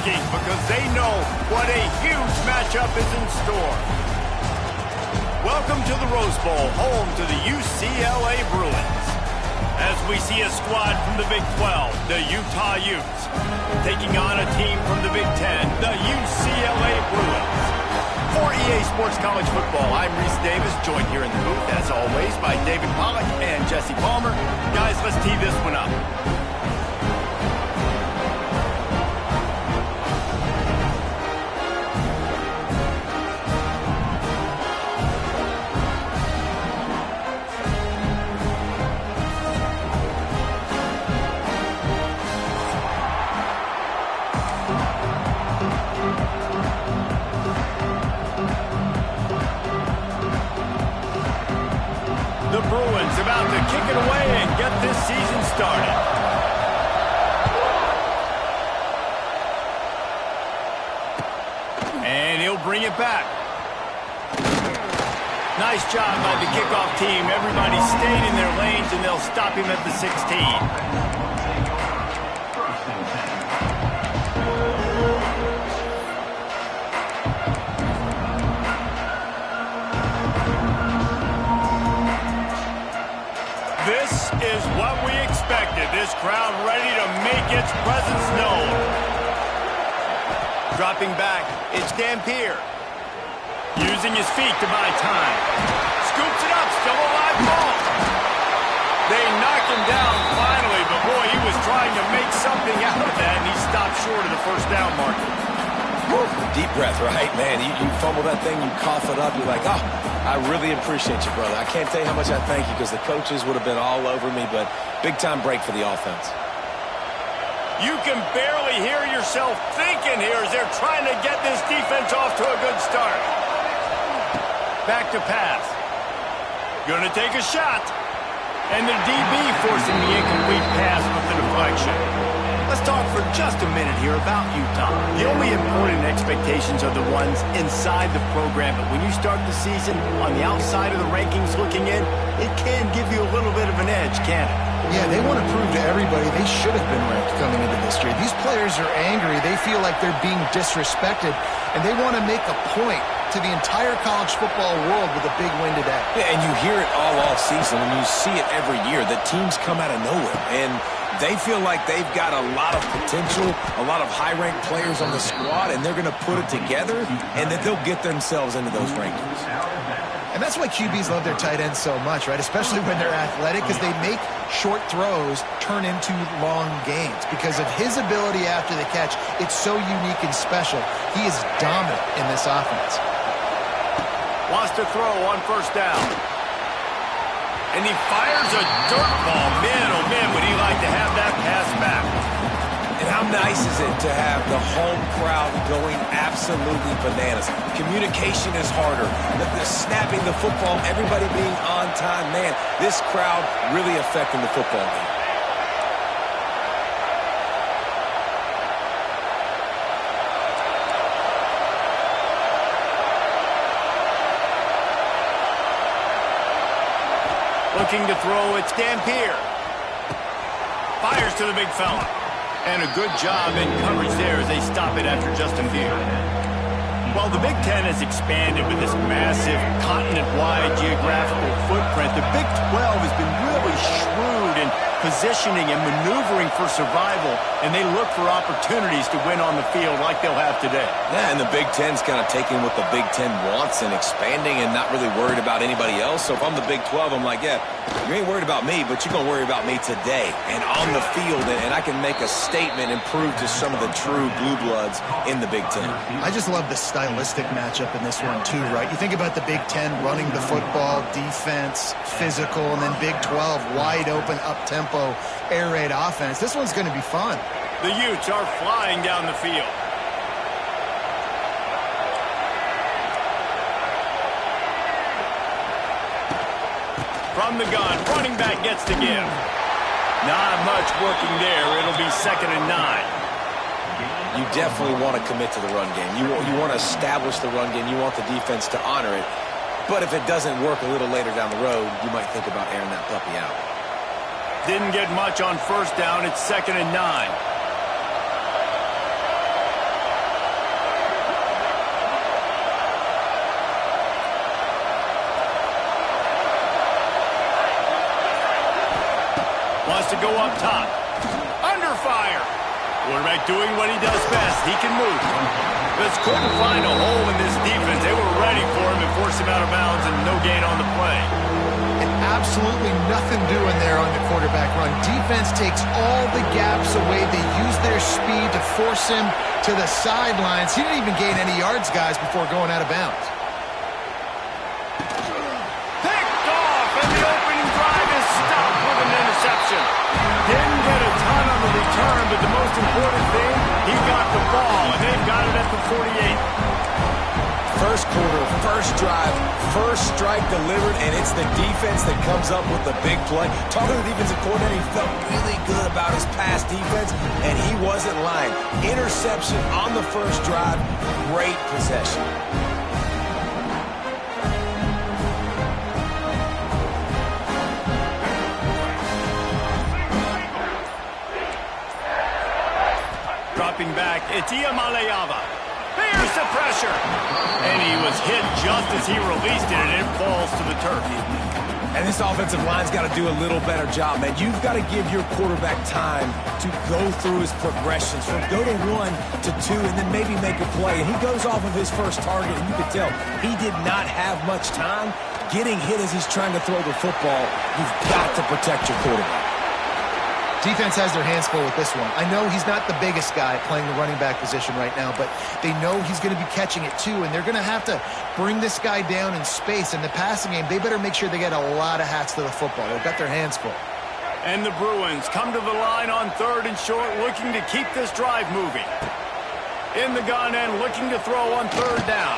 looking because they know what a huge matchup is in store. Welcome to the Rose Bowl, home to the UCLA Bruins. As we see a squad from the Big 12, the Utah Utes, taking on a team from the Big 10, the UCLA Bruins. For EA Sports College Football, I'm Reese Davis, joined here in the booth, as always, by David Pollack and Jesse Palmer. Guys, let's tee this one up. The Bruins about to kick it away and get this season started. And he'll bring it back. Nice job by the kickoff team. Everybody stayed in their lanes, and they'll stop him at the 16. This is what we expected. This crowd ready to make its presence known. Dropping back, it's Ncaa. Using his feet to buy time. Scoops it up, still a live ball. They knock him down finally, but boy, he was trying to make something out of that, and he stopped short of the first down marker. Woo, deep breath, right, man? You fumble that thing, you cough it up, you're like, oh, I really appreciate you, brother. I can't tell you how much I thank you because the coaches would have been all over me, but big-time break for the offense. You can barely hear yourself thinking here as they're trying to get this defense off to a good start. Back to pass. Gonna take a shot. And the DB forcing the incomplete pass with the deflection. Let's talk for just a minute here about Utah. The only important expectations are the ones inside the program, but when you start the season on the outside of the rankings looking in, it can give you a little bit of an edge, can't it? Yeah, they want to prove to everybody they should have been ranked coming into this year. These players are angry. They feel like they're being disrespected, and they want to make a point to the entire college football world with a big win today. Yeah, and you hear it all season, and you see it every year. The teams come out of nowhere, and they feel like they've got a lot of potential, a lot of high-ranked players on the squad, and they're going to put it together, and that they'll get themselves into those rankings. And that's why QBs love their tight ends so much, right? Especially when they're athletic, because they make short throws turn into long gains. Because of his ability after the catch, it's so unique and special. He is dominant in this offense. Wants to throw on first down. And he fires a dirt ball. Man, oh man, would he like to have that pass back. And how nice is it to have the home crowd going absolutely bananas? Communication is harder. The snapping the football, everybody being on time. Man, this crowd really affecting the football game. Looking to throw, it's Ncaa. Fires to the big fella. And a good job in coverage there as they stop it after just a few. While the Big Ten has expanded with this massive continent-wide geographical footprint, the Big 12 has been really shrewd in positioning and maneuvering for survival, and they look for opportunities to win on the field like they'll have today. Yeah, and the Big Ten's kind of taking what the Big Ten wants and expanding and not really worried about anybody else. So if I'm the Big 12, I'm like, yeah, you ain't worried about me, but you're going to worry about me today and on the field, and I can make a statement and prove to some of the true blue bloods in the Big Ten. I just love the stylistic matchup in this one too, right? You think about the Big Ten running the football, defense, physical, and then Big 12 wide open, up-tempo, air raid offense. This one's going to be fun. The Utes are flying down the field. From the gun, running back gets to give. Not much working there. It'll be 2nd and 9. You definitely want to commit to the run game. You want to establish the run game. You want the defense to honor it. But if it doesn't work a little later down the road, you might think about airing that puppy out. Didn't get much on first down. It's 2nd and 9. to go up top. Under fire. Quarterback doing what he does best. He can move. Just couldn't find a hole in this defense. They were ready for him and forced him out of bounds, and no gain on the play. And absolutely nothing doing there on the quarterback run. Defense takes all the gaps away. They use their speed to force him to the sidelines. He didn't even gain any yards, guys, before going out of bounds. Picked off, and the opening drive is stopped with an interception. Didn't get a ton on the return, but the most important thing, he got the ball, and they've got it at the 48. First quarter, first drive, first strike delivered, and it's the defense that comes up with the big play. Talking to the defensive coordinator, he felt really good about his pass defense, and he wasn't lying. Interception on the first drive, great possession. Dropping back, it's Ncaa. There's the pressure. And he was hit just as he released it, and it falls to the turf. And this offensive line's got to do a little better job, man. You've got to give your quarterback time to go through his progressions from go to 1 to 2 and then maybe make a play. And he goes off of his first target, and you can tell he did not have much time getting hit as he's trying to throw the football. You've got to protect your quarterback. Defense has their hands full with this one. I know he's not the biggest guy playing the running back position right now, but they know he's going to be catching it too, and they're going to have to bring this guy down in space. In the passing game, they better make sure they get a lot of hats to the football. They've got their hands full. And the Bruins come to the line on 3rd and short, looking to keep this drive moving. In the gun and looking to throw on 3rd down.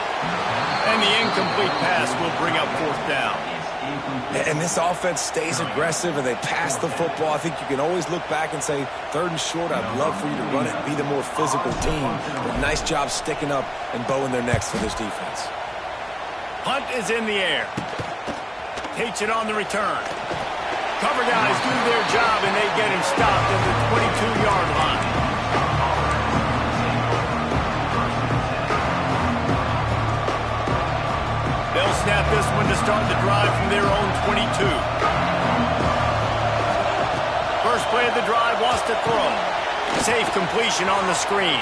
And the incomplete pass will bring up 4th down. And this offense stays aggressive, and they pass the football. I think you can always look back and say, 3rd and short, I'd love for you to run it and be the more physical team. But nice job sticking up and bowing their necks for this defense. Hunt is in the air. Takes it on the return. Cover guys do their job, and they get him stopped at the 22-yard line. They'll snap this one to start the drive from their own 22. First play of the drive wants to throw. Safe completion on the screen.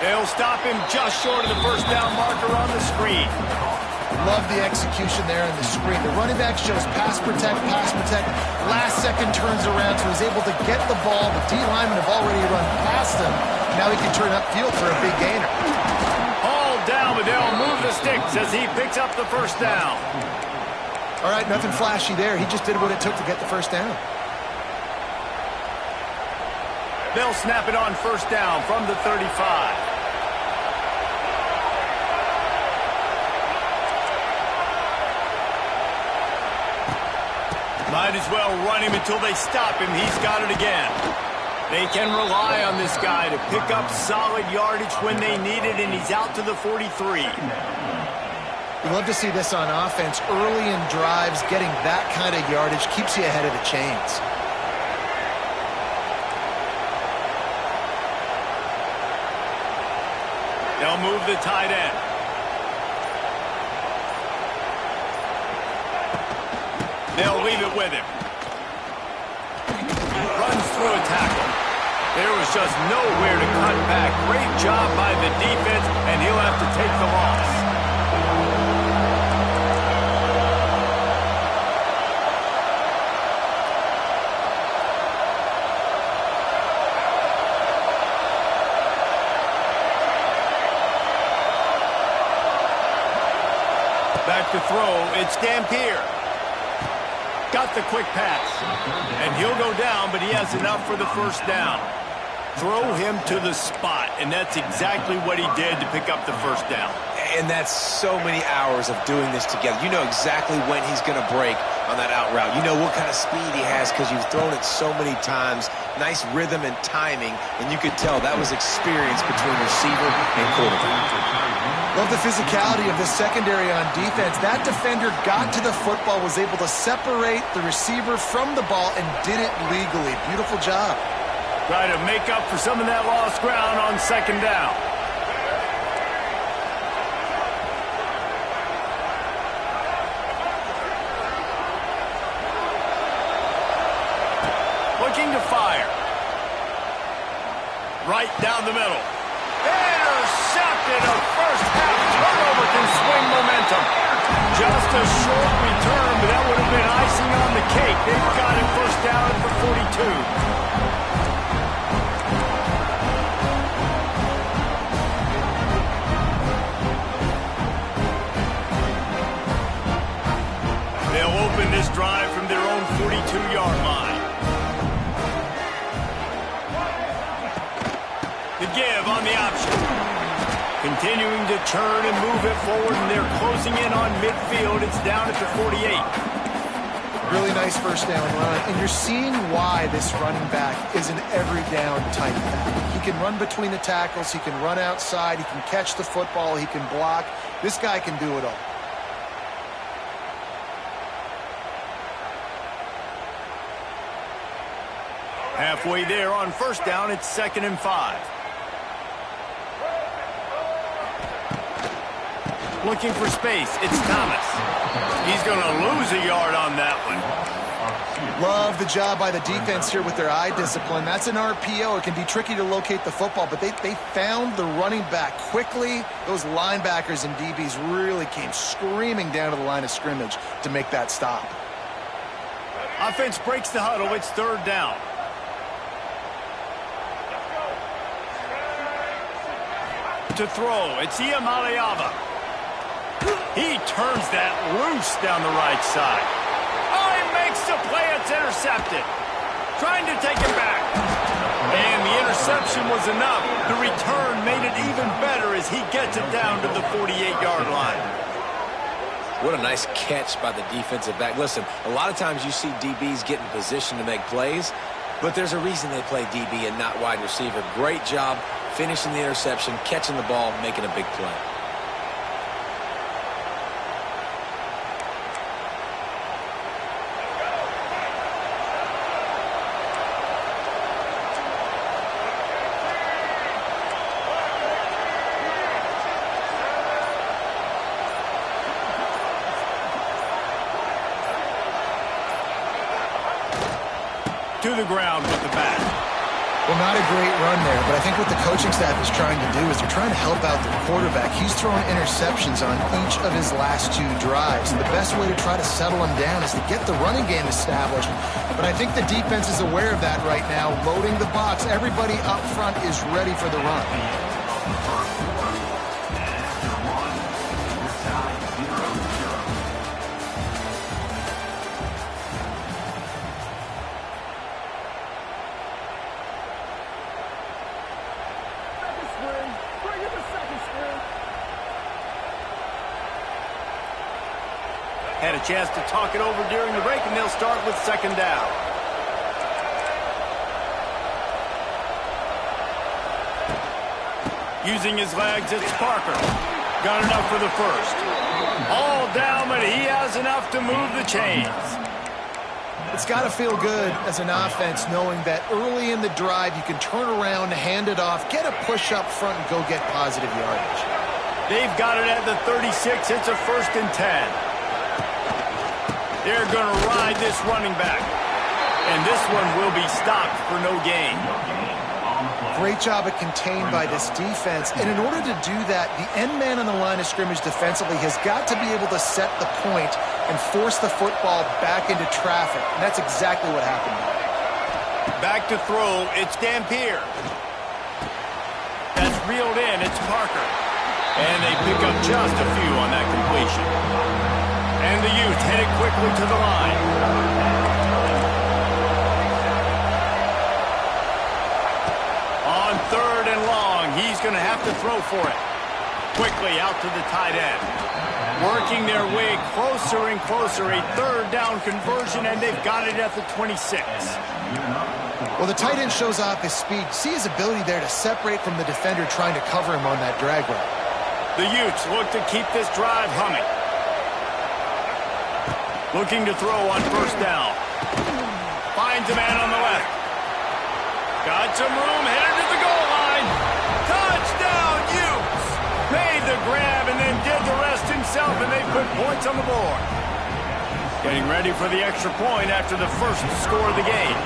They'll stop him just short of the first down marker on the screen. Love the execution there on the screen. The running back shows pass protect, pass protect. Last second turns around, so he's able to get the ball. The D linemen have already run past him. Now he can turn upfield for a big gainer. Hauled down, but they'll move the sticks as he picks up the first down. All right, nothing flashy there. He just did what it took to get the first down. They'll snap it on first down from the 35. Might as well run him until they stop him. He's got it again. They can rely on this guy to pick up solid yardage when they need it, and he's out to the 43. You love to see this on offense. Early in drives, getting that kind of yardage keeps you ahead of the chains. They'll move the tight end. They'll leave it with him. Runs through a tackle. There was just nowhere to cut back. Great job by the defense, and he'll have to take the loss. Back to throw, it's Dampier. Got the quick pass. And he'll go down, but he has enough for the first down. Throw him to the spot, and that's exactly what he did to pick up the first down. And that's so many hours of doing this together. You know exactly when he's going to break on that out route. You know what kind of speed he has because you've thrown it so many times. Nice rhythm and timing, and you could tell that was experience between receiver and quarterback. Love the physicality of the secondary on defense. That defender got to the football, was able to separate the receiver from the ball, and did it legally. Beautiful job. Try to make up for some of that lost ground on second down. Right down the middle. Intercepted. A first half turnover can swing momentum. Just a short return, but that would have been icing on the cake. They've got it first down at the 42. They'll open this drive from their own 42-yard line. The give on the option. Continuing to turn and move it forward, and they're closing in on midfield. It's down at the 48. Really nice first down run, and you're seeing why this running back is an every down type back. He can run between the tackles, he can run outside, he can catch the football, he can block. This guy can do it all. Halfway there on first down, it's 2nd and 5. Looking for space, it's Thomas. He's going to lose a yard on that one. Love the job by the defense here with their eye discipline. That's an RPO. It can be tricky to locate the football, but they found the running back quickly. Those linebackers and DBs really came screaming down to the line of scrimmage to make that stop. Offense breaks the huddle. It's 3rd down. To throw, it's Ncaa. He turns that loose down the right side. Oh, he makes the play. It's intercepted. Trying to take it back. And the interception was enough. The return made it even better as he gets it down to the 48-yard line. What a nice catch by the defensive back. Listen, a lot of times you see DBs get in position to make plays, but there's a reason they play DB and not wide receiver. Great job finishing the interception, catching the ball, making a big play. To the ground with the bat. Well, not a great run there, but I think what the coaching staff is trying to do is they're trying to help out their quarterback. He's throwing interceptions on each of his last 2 drives, and the best way to try to settle him down is to get the running game established. But I think the defense is aware of that right now, loading the box. Everybody up front is ready for the run. Had a chance to talk it over during the break, and they'll start with 2nd down. Using his legs, it's Parker. Got enough for the first. All down, but he has enough to move the chains. It's got to feel good as an offense knowing that early in the drive you can turn around, hand it off, get a push up front, and go get positive yardage. They've got it at the 36. It's a 1st and 10. They're going to ride this running back. And this one will be stopped for no gain. Great job at contained by this defense. And in order to do that, the end man on the line of scrimmage defensively has got to be able to set the point and force the football back into traffic. And that's exactly what happened. Back to throw, it's Dampier. That's reeled in, it's Parker. And they pick up just a few on that completion. And the youth headed quickly to the line. On 3rd and long, he's going to have to throw for it. Quickly out to the tight end. Working their way closer and closer. A 3rd down conversion, and they've got it at the 26. Well, the tight end shows off his speed. See his ability there to separate from the defender trying to cover him on that drag route. The Utes look to keep this drive humming. Looking to throw on 1st down. Finds a man on the left. Got some room, headed to the goal line. Touchdown, Utes! Made the grab and then did the rest himself, and they put points on the board. Getting ready for the extra point after the first score of the game.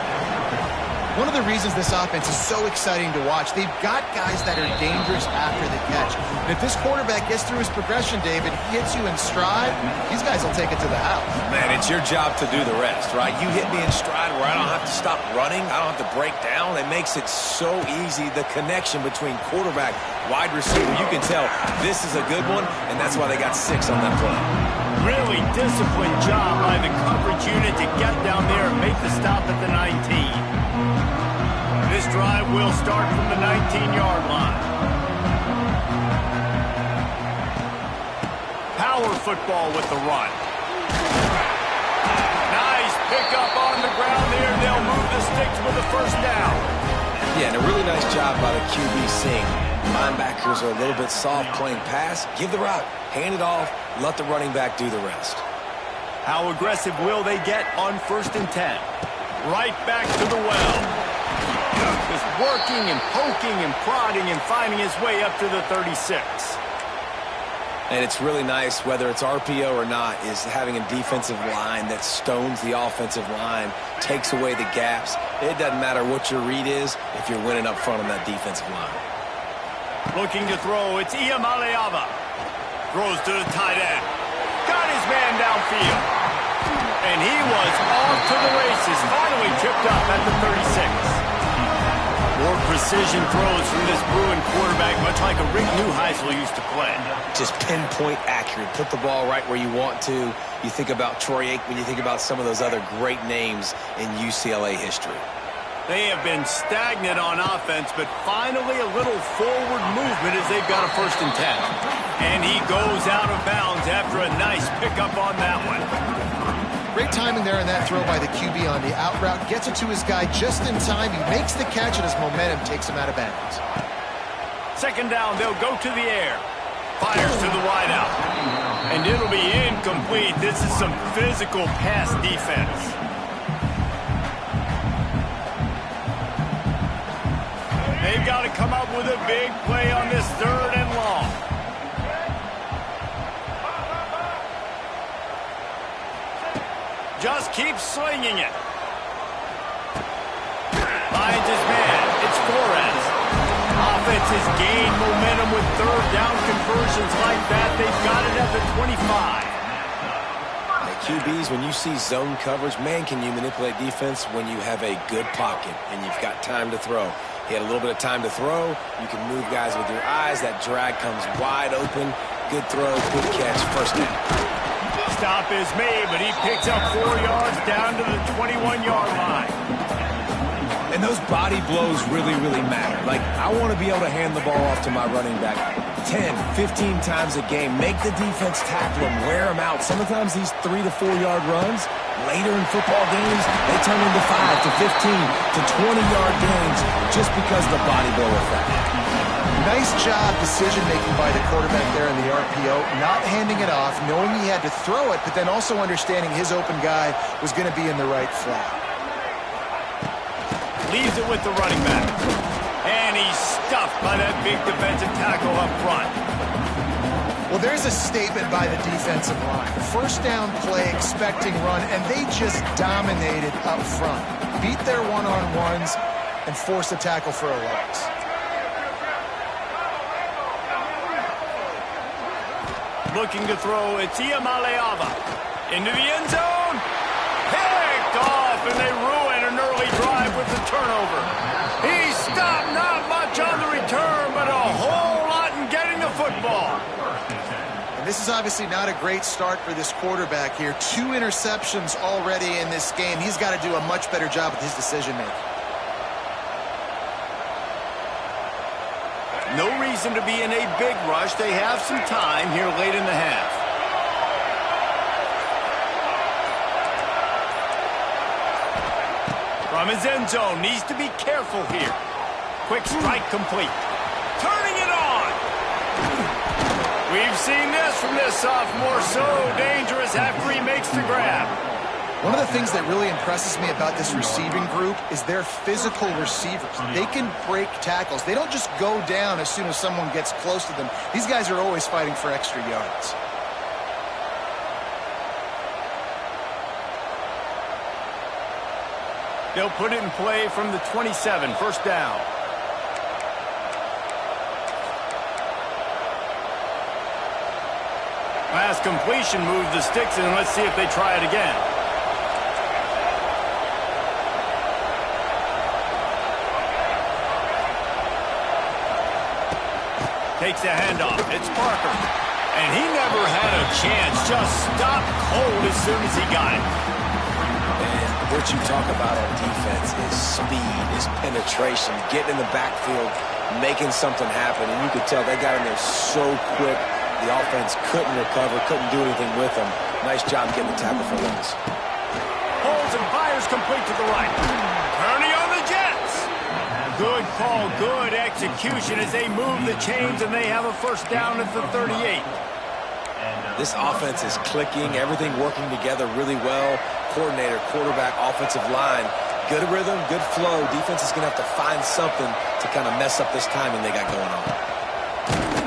One of the reasons this offense is so exciting to watch, they've got guys that are dangerous after the catch. And if this quarterback gets through his progression, David, he hits you in stride, these guys will take it to the house. Man, it's your job to do the rest, right? You hit me in stride where I don't have to stop running. I don't have to break down. It makes it so easy, the connection between quarterback, wide receiver. You can tell this is a good one, and that's why they got 6 on that play. Really disciplined job by the coverage unit to get down there and make the stop at the 19. This drive will start from the 19-yard line. Power football with the run. Nice pickup on the ground there. They'll move the sticks with the first down. Yeah, and a really nice job by the QB seeing linebackers are a little bit soft playing pass. Give the route, hand it off, let the running back do the rest. How aggressive will they get on 1st and 10? Right back to the well. Just working and poking and prodding and finding his way up to the 36. And it's really nice, whether it's RPO or not, is having a defensive line that stones the offensive line, takes away the gaps. It doesn't matter what your read is if you're winning up front on that defensive line. Looking to throw, it's Ncaa. Throws to the tight end. Got his man downfield. And he was off to the races, finally tripped up at the 36. More precision throws from this Bruin quarterback, much like a Rick Neuheisel used to play. Just pinpoint accurate. Put the ball right where you want to. You think about Troy Aikman, you think about some of those other great names in UCLA history. They have been stagnant on offense, but finally a little forward movement as they've got a 1st and 10. And he goes out of bounds after a nice pickup on that one. Great timing there on that throw by the QB on the out route. Gets it to his guy just in time. He makes the catch, and his momentum takes him out of bounds. 2nd down, they'll go to the air. Fires to the wideout. And it'll be incomplete. This is some physical pass defense. They've got to come up with a big play on this 3rd and long. Just keep slinging it. Finds his man. It's Flores. Offense has gained momentum with 3rd down conversions like that. They've got it at the 25. Hey, QBs, when you see zone coverage, man, can you manipulate defense when you have a good pocket and you've got time to throw. He had a little bit of time to throw. You can move guys with your eyes. That drag comes wide open. Good throw, good catch, 1st down. Stop is made, but he picks up 4 yards down to the 21-yard line. And those body blows really, really matter. Like, I want to be able to hand the ball off to my running back 10, 15 times a game. Make the defense tackle him, wear him out. Sometimes these 3 to 4 yard runs, later in football games, they turn into 5 to 15 to 20-yard gains just because of the body blow effect. Nice job decision-making by the quarterback there in the RPO, not handing it off, knowing he had to throw it, but then also understanding his open guy was going to be in the right flat. Leaves it with the running back. And he's stuffed by that big defensive tackle up front. Well, there's a statement by the defensive line. 1st down play, expecting run, and they just dominated up front. Beat their one-on-ones and forced a tackle for a loss. Looking to throw, it's Ncaa. Into the end zone. Picked off, and they ruin an early drive with the turnover. He stopped, not much on the return, but a whole lot in getting the football. And this is obviously not a great start for this quarterback here. 2 interceptions already in this game. He's got to do a much better job with his decision-making. No reason to be in a big rush. They have some time here late in the half. From his end zone, needs to be careful here. Quick strike complete. Turning it on. We've seen this from this sophomore. So dangerous after he makes the grab. One of the things that really impresses me about this receiving group is their physical receivers. They can break tackles. They don't just go down as soon as someone gets close to them. These guys are always fighting for extra yards. They'll put it in play from the 27, first down. Last completion moved the sticks, and let's see if they try it again. Takes the handoff. It's Parker. And he never had a chance. Just stopped cold as soon as he got it. And what you talk about on defense is speed, is penetration, getting in the backfield, making something happen. And you could tell they got in there so quick. The offense couldn't recover, couldn't do anything with them. Nice job getting the tackle for once. Holds and fires complete to the right. Kearney on the Jets. Good call, good execution as they move the chains, and they have a first down at the 38. This offense is clicking, everything working together really well. Coordinator, quarterback, offensive line. Good rhythm, good flow. Defense is going to have to find something to kind of mess up this timing they got going on.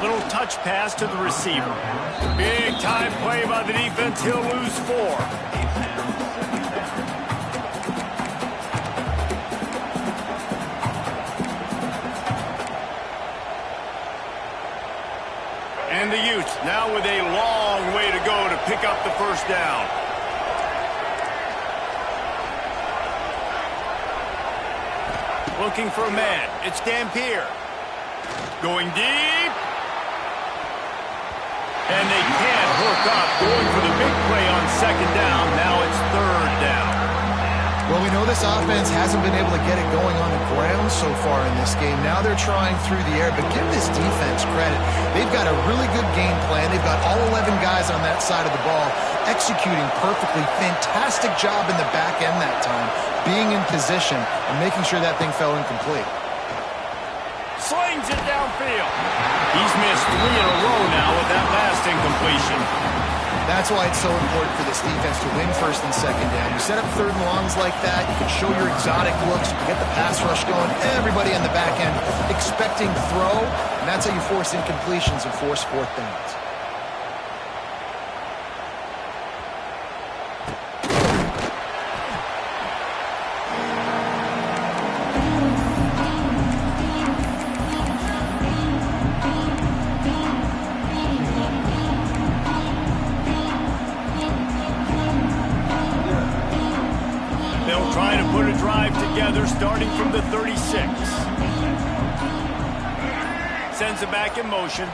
Little touch pass to the receiver. Big time play by the defense. He'll lose 4. And the Utes now with a long way to go to pick up the first down. Looking for a man. It's Dampier. Going deep. And they can't hook up. Going for the big play on second down. Now it's third down. Well, we know this offense hasn't been able to get it going on the ground so far in this game. Now they're trying through the air, but give this defense credit. They've got a really good game plan. They've got all 11 guys on that side of the ball executing perfectly. Fantastic job in the back end that time, being in position and making sure that thing fell incomplete. Slings it downfield. He's missed 3 in a row now with that last incompletion. That's why it's so important for this defense to win first and second down. You set up third and longs like that, you can show your exotic looks, you can get the pass rush going, everybody on the back end expecting throw, and that's how you force incompletions and force fourth downs. Starting from the 36. Sends it back in motion.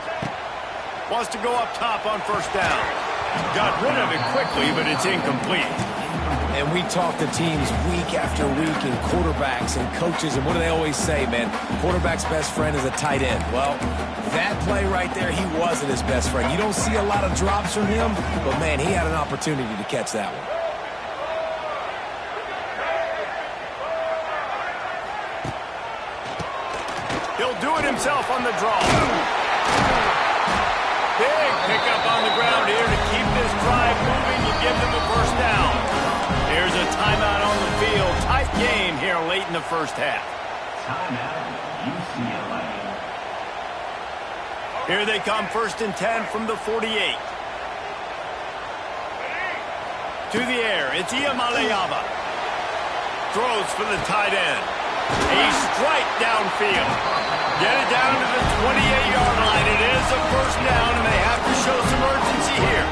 Wants to go up top on first down. Got rid of it quickly, but it's incomplete. And we talk to teams week after week and quarterbacks and coaches, and what do they always say, man? Quarterback's best friend is a tight end. Well, that play right there, he wasn't his best friend. You don't see a lot of drops from him, but, man, he had an opportunity to catch that one. He'll do it himself on the draw. Big pickup on the ground here to keep this drive moving. You give them a first down. Here's a timeout on the field. Tight game here late in the first half. Here they come, first and 10 from the 48. To the air, it's Ncaa. Throws for the tight end. A strike downfield. Get it down to the 28-yard line. It is a first down, and they have to show some urgency here.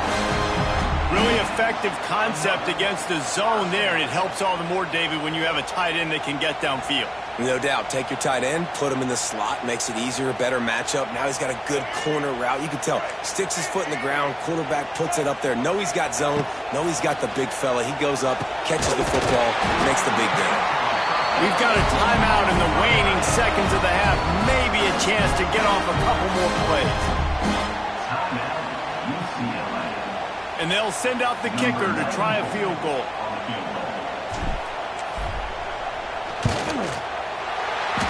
Really effective concept against the zone there, and it helps all the more, David, when you have a tight end that can get downfield. No doubt. Take your tight end, put him in the slot, makes it easier, better matchup. Now he's got a good corner route. You can tell. Sticks his foot in the ground. Quarterback puts it up there. Know he's got zone. Know he's got the big fella. He goes up, catches the football, makes the big game. We've got a timeout in the waning seconds of the half. Maybe a chance to get off a couple more plays. And they'll send out the kicker to try a field goal.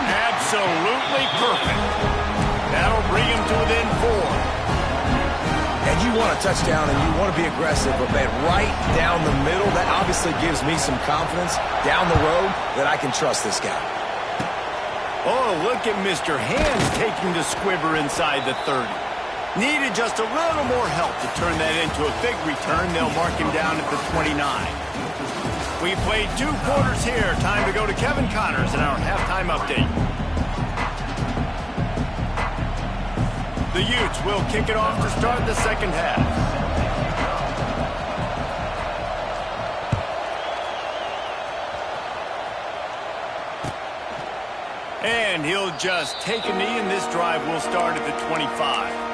Absolutely perfect. That'll bring him to within 4. And you want a touchdown and you want to be aggressive, but, man, right down the middle, that obviously gives me some confidence down the road that I can trust this guy. Oh, look at Mr. Hands taking the squibber inside the 30. Needed just a little more help to turn that into a big return. They'll mark him down at the 29. We played 2 quarters here. Time to go to Kevin Connors in our halftime update. The Utes will kick it off to start the second half. And he'll just take a knee, and this drive will start at the 25.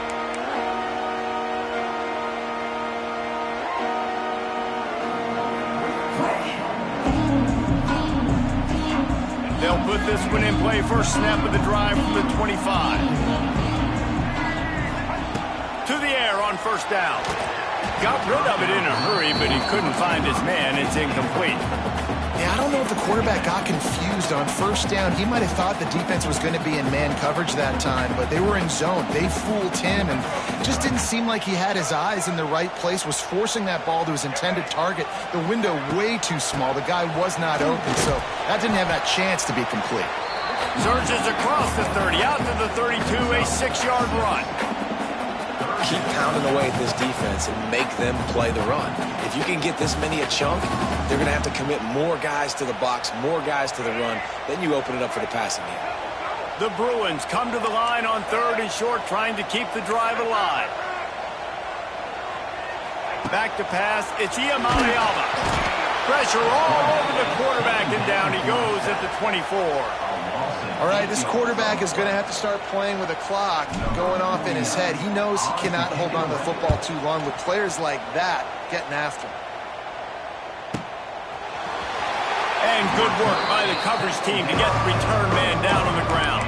They'll put this one in play. First snap of the drive from the 25. To the air on first down. Got rid of it in a hurry, but he couldn't find his man. It's incomplete. Yeah, I don't know if the quarterback got confused on first down. He might have thought the defense was going to be in man coverage that time, but they were in zone. They fooled him, and just didn't seem like he had his eyes in the right place, was forcing that ball to his intended target. The window way too small. The guy was not open, so that didn't have that chance to be complete. Surges across the 30, out to the 32, a 6-yard run. Keep pounding away at this defense and make them play the run. If you can get this many a chunk, they're going to have to commit more guys to the box, more guys to the run. Then you open it up for the passing game. The Bruins come to the line on 3rd and short, trying to keep the drive alive. Back to pass. It's Ncaa. Pressure all over the quarterback, and down he goes at the 24. All right, this quarterback is going to have to start playing with a clock going off in his head. He knows he cannot hold on to the football too long with players like that getting after him. And good work by the coverage team to get the return man down on the ground.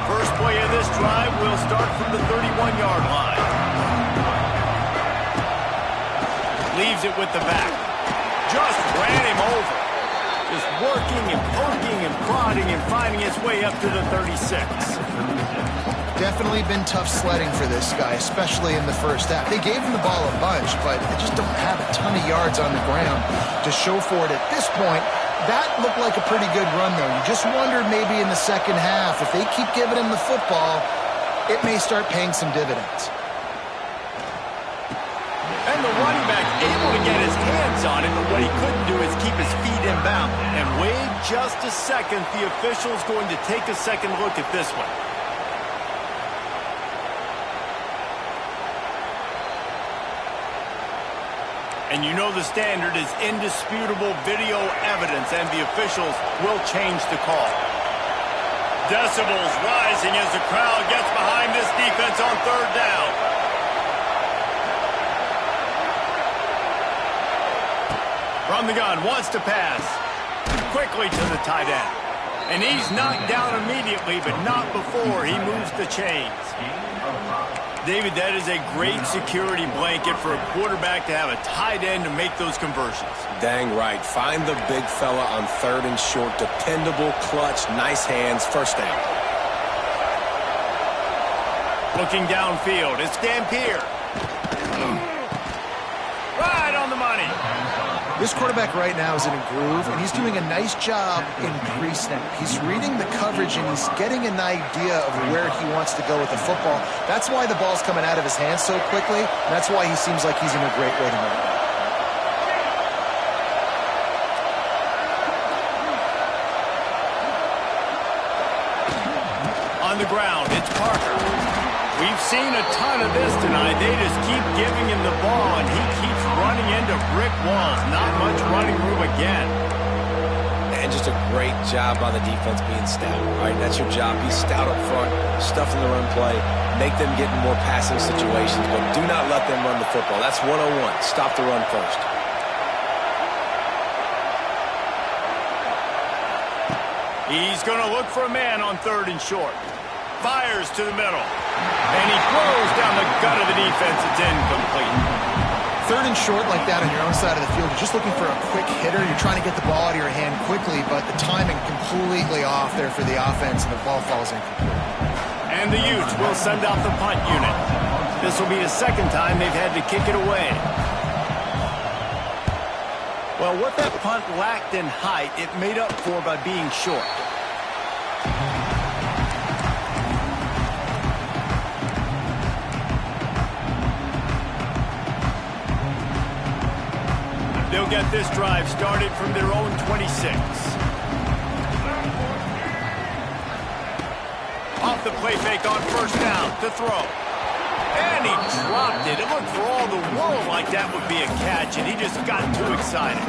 First play of this drive will start from the 31-yard line. Leaves it with the back. Just ran him over. Just working and poking and prodding and finding his way up to the 36. Definitely been tough sledding for this guy, especially in the first half. They gave him the ball a bunch, but they just don't have a ton of yards on the ground to show for it at this point. That looked like a pretty good run, though. You just wonder maybe in the second half, if they keep giving him the football, it may start paying some dividends. And the running back able to get his hands on it, but what he couldn't do is keep his feet in bounds. And wait just a second, the official's going to take a second look at this one. And you know the standard is indisputable video evidence, and the officials will change the call. Decibels rising as the crowd gets behind this defense on 3rd down. From the gun, wants to pass. Quickly to the tight end. And he's knocked down immediately, but not before he moves the chains. David, that is a great security blanket for a quarterback to have a tight end to make those conversions. Dang right. Find the big fella on 3rd and short. Dependable, clutch, nice hands, first down. Looking downfield, it's Dampier. Right on the money. This quarterback right now is in a groove, and he's doing a nice job in pre-snap. He's reading the coverage, and he's getting an idea of where he wants to go with the football. That's why the ball's coming out of his hands so quickly, and that's why he seems like he's in a great rhythm right now. On the ground, it's Parker. We've seen a ton of this tonight. They just keep giving him the ball, and he keeps running into brick walls. Not much running room again. And just a great job by the defense being stout. All right, that's your job. Be stout up front, stuff in the run play, make them get in more passing situations, but do not let them run the football. That's 101. Stop the run first. He's going to look for a man on 3rd and short. Fires to the middle. And he throws down the gut of the defense. It's incomplete. 3rd and short like that on your own side of the field, you're just looking for a quick hitter. You're trying to get the ball out of your hand quickly, but the timing completely off there for the offense, and the ball falls incomplete. And the Utes will send out the punt unit. This will be the second time they've had to kick it away. Well, what that punt lacked in height, it made up for by being short. They'll get this drive started from their own 26. Off the play fake on first down to throw. And he dropped it. It looked for all the world like that would be a catch, and he just got too excited.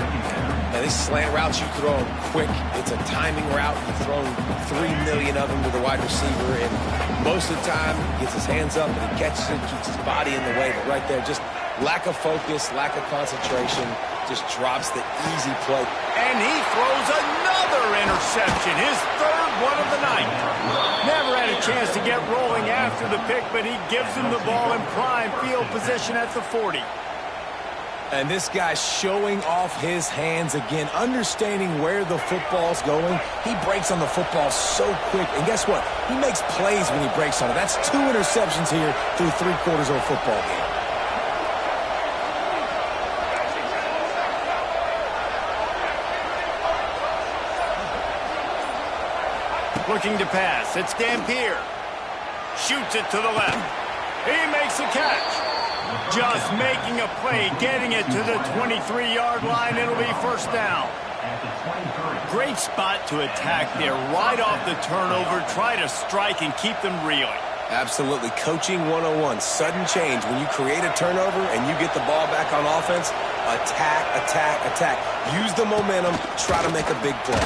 Now, these slant routes you throw them quick. It's a timing route. You throw 3 million of them to the wide receiver, and most of the time he gets his hands up and he catches it, keeps his body in the way. But right there, just lack of focus, lack of concentration, just drops the easy play. And he throws another interception, his third one of the night. Never had a chance to get rolling after the pick, but he gives him the ball in prime field position at the 40. And this guy's showing off his hands again, understanding where the football's going. He breaks on the football so quick. And guess what? He makes plays when he breaks on it. That's 2 interceptions here through 3/4 of a football game. Looking to pass. It's Dampier. Shoots it to the left. He makes a catch. Just making a play, getting it to the 23-yard line. It'll be first down. Great spot to attack there. Right off the turnover. Try to strike and keep them reeling. Absolutely. Coaching 101. Sudden change. When you create a turnover and you get the ball back on offense, attack, attack, attack. Use the momentum. Try to make a big play.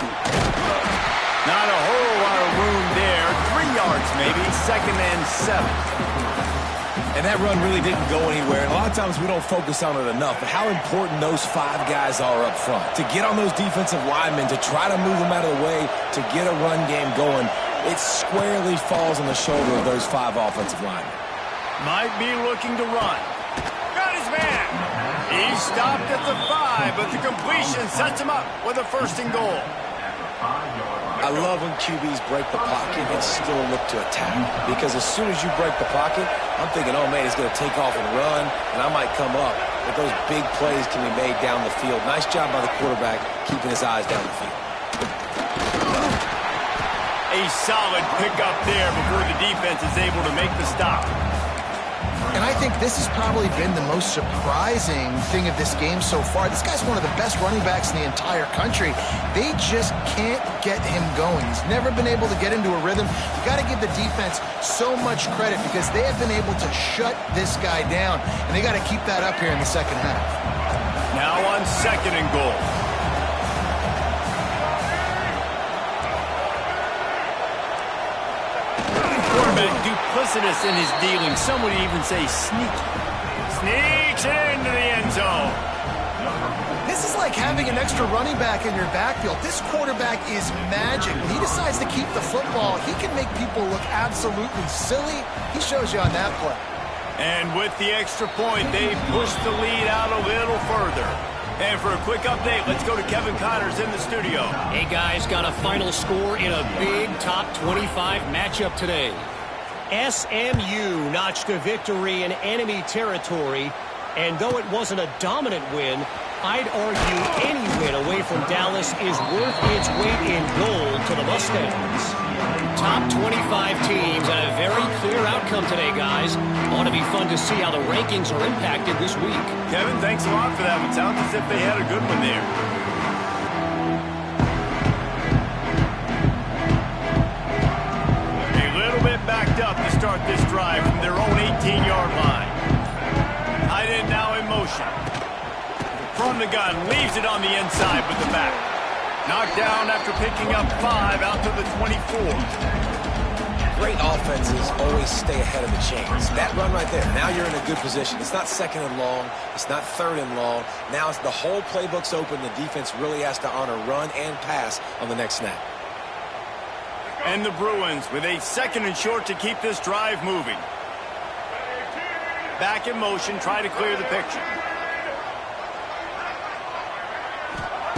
Not a whole lot of room there. 3 yards maybe. 2nd and 7. And that run really didn't go anywhere. And a lot of times we don't focus on it enough. But how important those 5 guys are up front. To get on those defensive linemen, to try to move them out of the way, to get a run game going, it squarely falls on the shoulder of those 5 offensive linemen. Might be looking to run. Got his man. He stopped at the 5, but the completion sets him up with a 1st and goal. I love when QBs break the pocket and still look to attack. Because as soon as you break the pocket, I'm thinking, oh, man, he's going to take off and run, and I might come up. But those big plays can be made down the field. Nice job by the quarterback keeping his eyes down the field. A solid pickup there before the defense is able to make the stop. And I think this has probably been the most surprising thing of this game so far. This guy's one of the best running backs in the entire country. They just can't get him going. He's never been able to get into a rhythm. You got to give the defense so much credit because they have been able to shut this guy down, and they got to keep that up here in the second half. Now on 2nd and goal. Duplicitous in his dealing. Some would even say sneaky. Sneaks into the end zone. This is like having an extra running back in your backfield. This quarterback is magic. When he decides to keep the football, he can make people look absolutely silly. He shows you on that play. And with the extra point, they push the lead out a little further. And for a quick update, let's go to Kevin Connors in the studio. Hey, guys, got a final score in a big top 25 matchup today. SMU notched a victory in enemy territory, and though it wasn't a dominant win, I'd argue any win away from Dallas is worth its weight in gold to the Mustangs. Top 25 teams and a very clear outcome today, guys. Ought to be fun to see how the rankings are impacted this week. Kevin, thanks a lot for that. It sounds as if they had a good one there. Backed up to start this drive from their own 18-yard line. Tight end now in motion. From the gun, leaves it on the inside with the back. Knocked down after picking up 5 out to the 24. Great offenses always stay ahead of the chains. That run right there, now you're in a good position. It's not 2nd and long. It's not 3rd and long. Now it's the whole playbook's open. The defense really has to honor run and pass on the next snap. And the Bruins with a 2nd and short to keep this drive moving. Back in motion, try to clear the picture.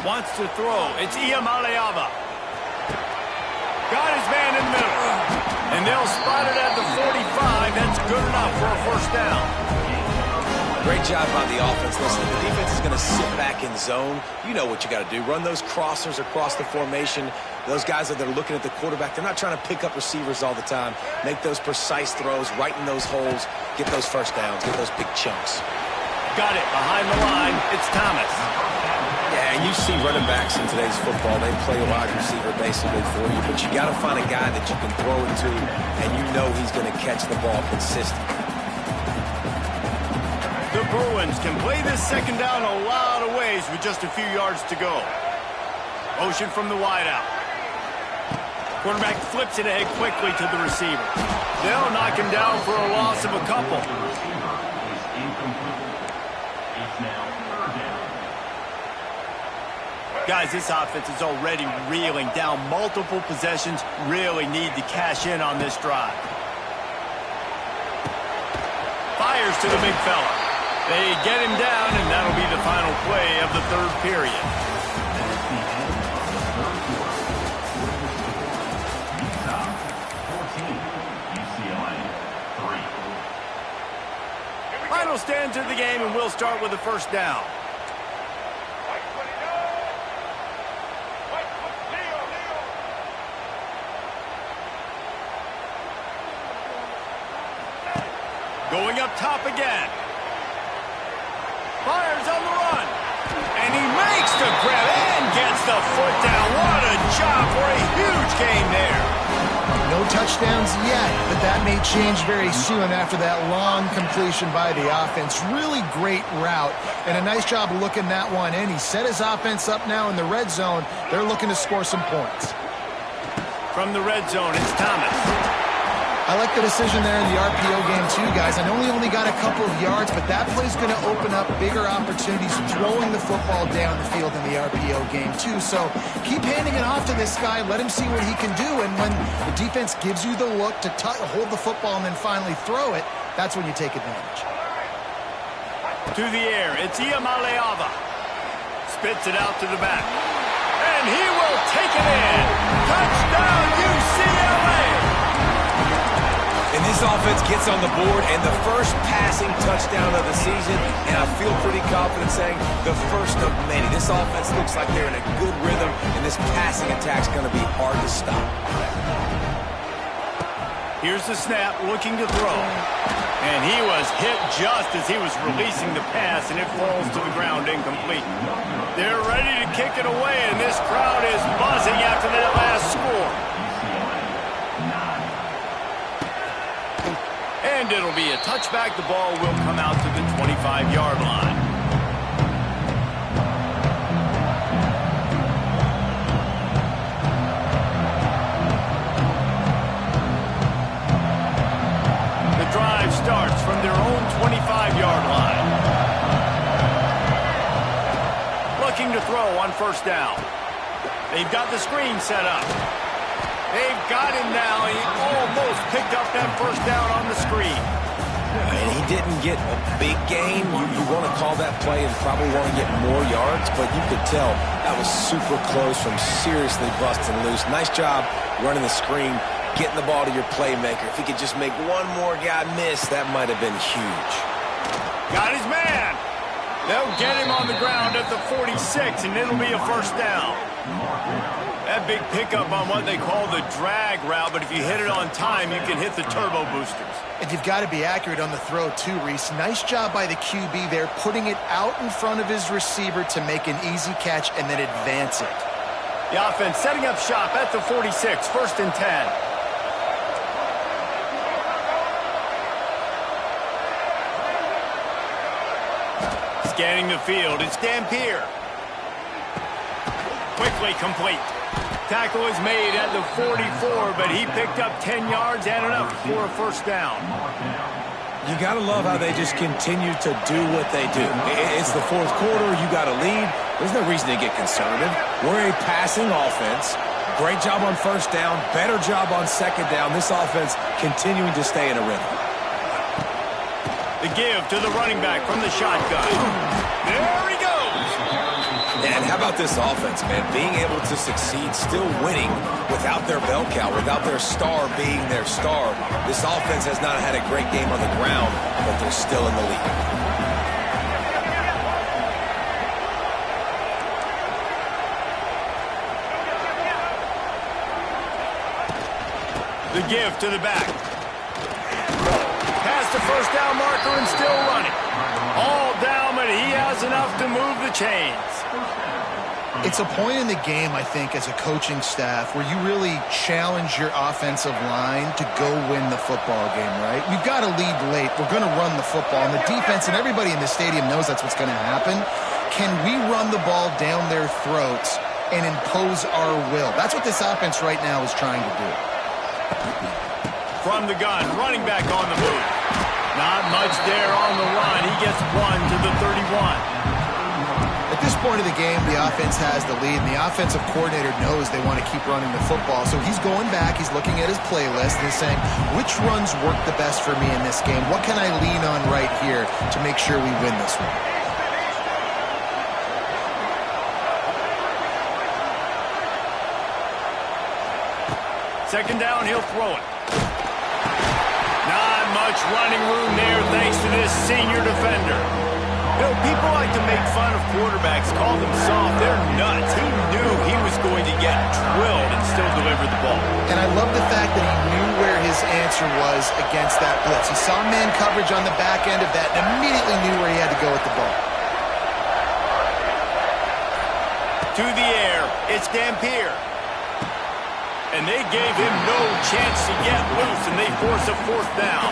Wants to throw. It's Iamaleava. Got his man in the middle. And they'll spot it at the 45. That's good enough for a 1st down. Great job by the offense. Listen, the defense is going to sit back in zone. You know what you got to do. Run those crossers across the formation. Those guys that are looking at the quarterback, they're not trying to pick up receivers all the time. Make those precise throws, right in those holes, get those first downs, get those big chunks. Got it. Behind the line, it's Thomas. Yeah, and you see running backs in today's football, they play a wide receiver basically for you, but you got to find a guy that you can throw it to, and you know he's going to catch the ball consistently. The Bruins can play this second down a lot of ways with just a few yards to go. Motion from the wideout. Quarterback flips it ahead quickly to the receiver. They'll knock him down for a loss of a couple. Guys, this offense is already reeling down multiple possessions. Really need to cash in on this drive. Fires to the big fella. They get him down, and that'll be the final play of the third period. Final stand to the game, and we'll start with the first down. Going up top again. Fires on the run. And he makes the grab and gets the foot down. What a job for a huge gain there. No touchdowns yet, but that may change very soon after that long completion by the offense. Really great route, and a nice job looking that one in. He set his offense up now in the red zone. They're looking to score some points. From the red zone, it's Thomas. I like the decision there in the RPO game too, guys. I know he only got a couple of yards, but that play's going to open up bigger opportunities throwing the football down the field in the RPO game too. So keep handing it off to this guy. Let him see what he can do. And when the defense gives you the look to hold the football and then finally throw it, that's when you take advantage. To the air, it's Ncaa. Spits it out to the back. And he will take it in. Touchdown, UCLA! And this offense gets on the board, and the first passing touchdown of the season, and I feel pretty confident saying the first of many. This offense looks like they're in a good rhythm, and this passing attack's going to be hard to stop. Here's the snap, looking to throw. And he was hit just as he was releasing the pass, and it falls to the ground incomplete. They're ready to kick it away, and this crowd is buzzing after that last score. And it'll be a touchback. The ball will come out to the 25-yard line. The drive starts from their own 25-yard line. Looking to throw on first down. They've got the screen set up. They've got him now. He almost picked up that first down on the screen. And he didn't get a big gain. You want to call that play and probably want to get more yards, but you could tell that was super close from seriously busting loose. Nice job running the screen, getting the ball to your playmaker. If he could just make one more guy miss, that might have been huge. Got his man. They'll get him on the ground at the 46, and it'll be a first down. That big pickup on what they call the drag route, but if you hit it on time, you can hit the turbo boosters. And you've got to be accurate on the throw too, Reese. Nice job by the QB there, putting it out in front of his receiver to make an easy catch and then advance it. The offense setting up shop at the 46, first and 10. Scanning the field, it's Dampier. Quickly complete. Tackle is made at the 44, but he picked up 10 yards and enough for a first down. You got to love how they just continue to do what they do. It's the fourth quarter. You got a lead. There's no reason to get conservative. We're a passing offense. Great job on first down. Better job on second down. This offense continuing to stay in a rhythm. The give to the running back from the shotgun. There he goes. And how about this offense, man? Being able to succeed, still winning without their bell cow, without their star being their star. This offense has not had a great game on the ground, but they're still in the lead. The give to the back. Past the first down marker and still running. All down, but he has enough to move the chains. It's a point in the game, I think, as a coaching staff where you really challenge your offensive line to go win the football game, right? We've got to lead late. We're going to run the football. And the defense and everybody in the stadium knows that's what's going to happen. Can we run the ball down their throats and impose our will? That's what this offense right now is trying to do. From the gun, running back on the move. Not much there on the run. He gets one to the 31. At this point of the game, the offense has the lead, and the offensive coordinator knows they want to keep running the football. So he's going back, he's looking at his playlist, and he's saying, which runs work the best for me in this game? What can I lean on right here to make sure we win this one? Second down, he'll throw it. Not much running room there thanks to this senior defender. You know, people like to make fun of quarterbacks, call them soft. They're nuts. He knew he was going to get drilled and still deliver the ball. And I love the fact that he knew where his answer was against that blitz. He saw man coverage on the back end of that and immediately knew where he had to go with the ball. To the air, it's Dampier. And they gave him no chance to get loose, and they force a fourth down.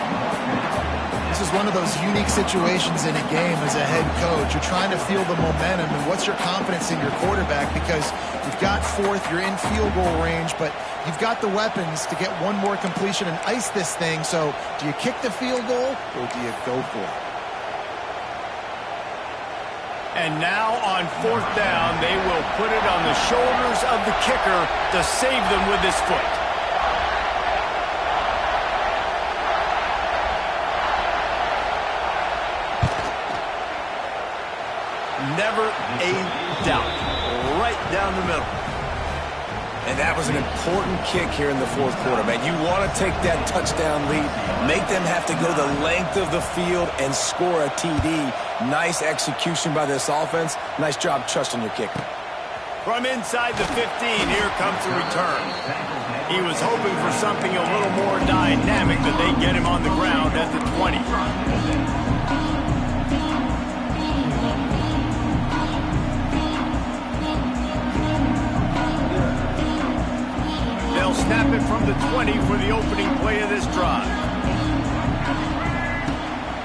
This is one of those unique situations in a game as a head coach. You're trying to feel the momentum, and what's your confidence in your quarterback? Because you've got fourth, you're in field goal range, but you've got the weapons to get one more completion and ice this thing. So do you kick the field goal, or do you go for it? And now on fourth down, they will put it on the shoulders of the kicker to save them with his foot. Never a doubt. Right down the middle. And that was an important kick here in the fourth quarter, man. You want to take that touchdown lead, make them have to go the length of the field and score a TD. Nice execution by this offense. Nice job trusting your kicker. From inside the 15, here comes the return. He was hoping for something a little more dynamic, but they get him on the ground at the 20. They'll snap it from the 20 for the opening play of this drive.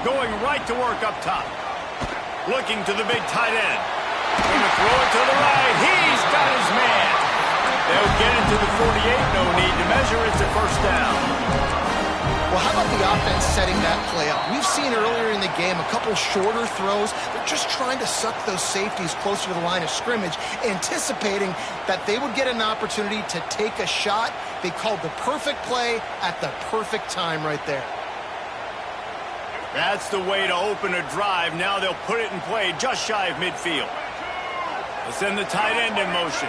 Going right to work up top. Looking to the big tight end. Going to throw it to the right. He's got his man. They'll get it to the 48. No need to measure. It's a first down. Well, how about the offense setting that play up? We've seen earlier in the game a couple shorter throws. They're just trying to suck those safeties closer to the line of scrimmage, anticipating that they would get an opportunity to take a shot. They called the perfect play at the perfect time right there. That's the way to open a drive. Now they'll put it in play just shy of midfield. They'll send the tight end in motion.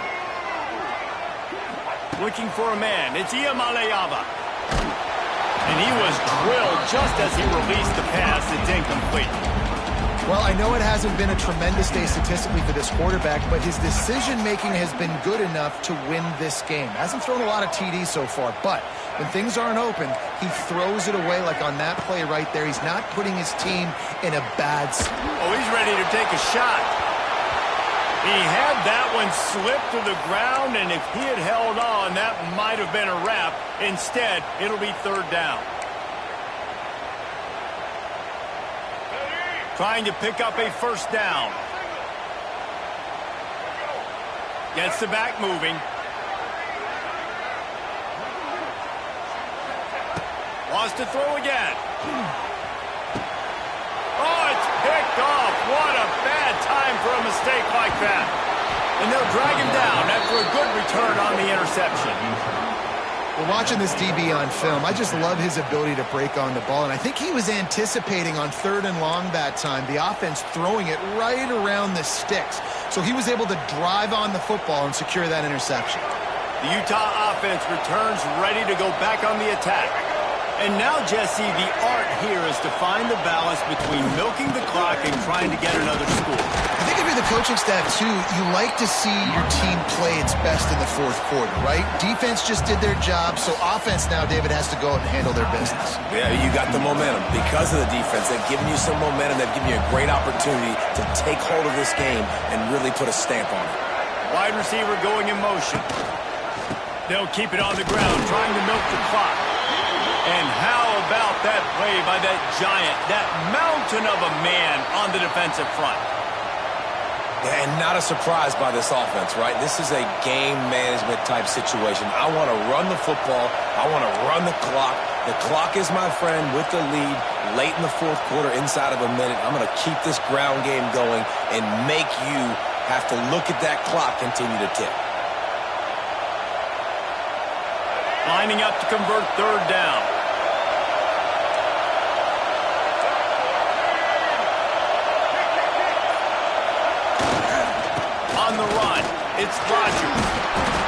Looking for a man. It's Ncaa. And he was drilled just as he released the pass. It's incomplete. Well, I know it hasn't been a tremendous day statistically for this quarterback, but his decision-making has been good enough to win this game. Hasn't thrown a lot of TDs so far, but when things aren't open, he throws it away like on that play right there. He's not putting his team in a bad spot. Oh, he's ready to take a shot. He had that one slip to the ground, and if he had held on, that might have been a wrap. Instead, it'll be third down. Trying to pick up a first down. Gets the back moving. Wants to throw again. Oh, it's picked off. What a bad time for a mistake like that. And they'll drag him down after a good return on the interception. We're watching this DB on film. I just love his ability to break on the ball. And I think he was anticipating on third and long that time, the offense throwing it right around the sticks. So he was able to drive on the football and secure that interception. The Utah offense returns ready to go back on the attack. And now, Jesse, the art here is to find the balance between milking the clock and trying to get another score. I think if you're the coaching staff, too, you like to see your team play its best in the fourth quarter, right? Defense just did their job, so offense now, David, has to go out and handle their business. Yeah, you got the momentum. Because of the defense, they've given you some momentum. They've given you a great opportunity to take hold of this game and really put a stamp on it. Wide receiver going in motion. They'll keep it on the ground, trying to milk the clock. And how about that play by that giant, that mountain of a man on the defensive front? Yeah, and not a surprise by this offense, right? This is a game management type situation. I want to run the football. I want to run the clock. The clock is my friend with the lead late in the fourth quarter, inside of a minute. I'm going to keep this ground game going and make you have to look at that clock continue to tick. Lining up to convert third down. On the run, it's Rodgers.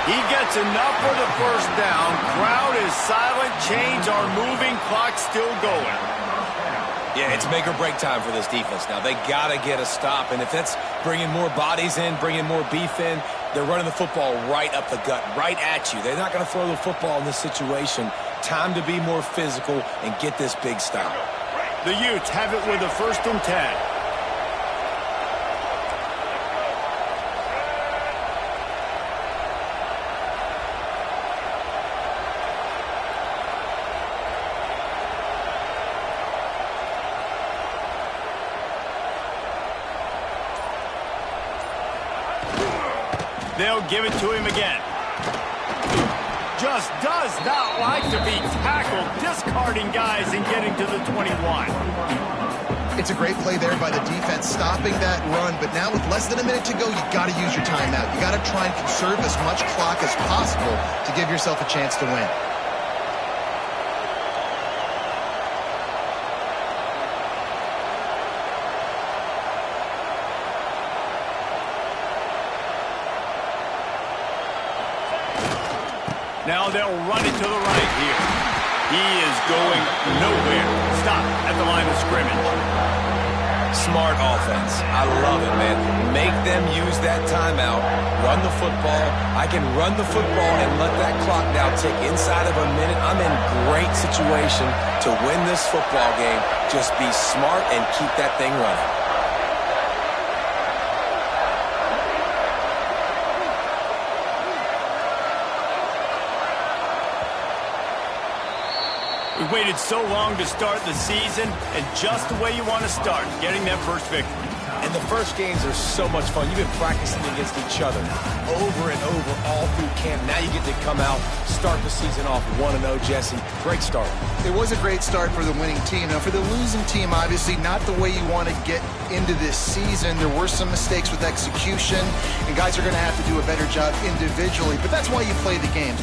He gets enough for the first down. Crowd is silent. Chains are moving. Clock still going. Yeah, it's make or break time for this defense now. They got to get a stop, and if that's bringing more bodies in, bringing more beef in, they're running the football right up the gut, right at you. They're not going to throw the football in this situation. Time to be more physical and get this big stop. The Utes have it with a 1st and 10. They'll give it to him again. Just does not like to be tackled, discarding guys and getting to the 21. It's a great play there by the defense, stopping that run. But now with less than a minute to go, you got to use your timeout. You got to try and conserve as much clock as possible to give yourself a chance to win. Now they'll run it to the right here. He is going nowhere. Stop at the line of scrimmage. Smart offense. I love it, man. Make them use that timeout. Run the football. I can run the football and let that clock now tick inside of a minute. I'm in great situation to win this football game. Just be smart and keep that thing running. We waited so long to start the season, and just the way you want to start, getting that first victory. And the first games are so much fun. You've been practicing against each other over and over all through camp. Now you get to come out, start the season off 1-0, Jesse. Great start. It was a great start for the winning team. Now, for the losing team, obviously not the way you want to get into this season. There were some mistakes with execution, and guys are going to have to do a better job individually. But that's why you play the games.